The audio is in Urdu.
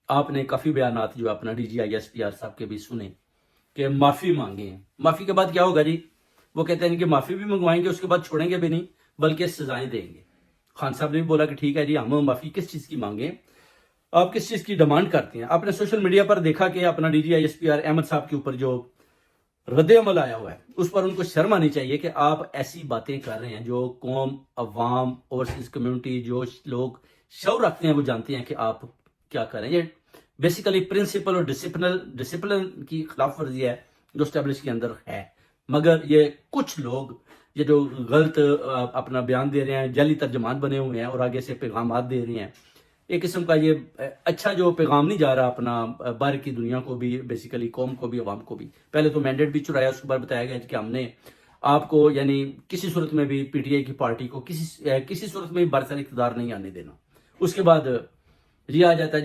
آپ نے کافی بیانات جو اپنا D G I S P R صاحب کے بھی سنے کہ معافی مانگے ہیں. معافی کے بعد کیا ہوگا جی؟ وہ کہتے ہیں کہ معافی بھی منگوائیں گے، اس کے بعد چھوڑیں گے بھی نہیں بلکہ سزائیں دیں گے. خان صاحب نے بھی بولا کہ ٹھیک ہے جی، ہم معافی کس چیز کی مانگیں، آپ کس چیز کی ڈیمانڈ کرتے ہیں. آپ نے سوشل میڈیا پر دیکھا کہ اپنا D G I S P R Ahmed صاحب کے اوپر جو رد عمل آیا ہوا ہے، اس پر ان کو شرم آنی چاہیے کہ آپ ایسی باتیں کر رہے ہیں جو قوم، عوام، اوورسیز کمیونٹی، جو لوگ شعور رکھتے ہیں وہ جانتے ہیں کہ آپ کیا کر رہے ہیں. یہ بیسیکلی پرنسپل اور ڈسپلن کی خلاف ورزی ہے جو اسٹیبلش کے اندر ہے. مگر یہ کچھ لوگ یہ جو غلط اپنا بیان دے رہے ہیں، جعلی ترجمان بنے ہوئے ہیں اور آگے سے پیغامات دے رہے ہیں، ایک قسم کا یہ اچھا جو پیغام نہیں جا رہا اپنا باہر کی دنیا کو بھی، بیسیکلی قوم کو بھی، عوام کو بھی. پہلے تو مینڈیٹ بھی چرایا، اس کے بعد بتایا گیا کہ ہم نے آپ کو یعنی کسی صورت میں بھی پی ٹی آئی کی پارٹی کو کسی صورت میں بھی برسر اقتدار نہیں آنے دینا. اس کے بعد یہ آ جاتا ہے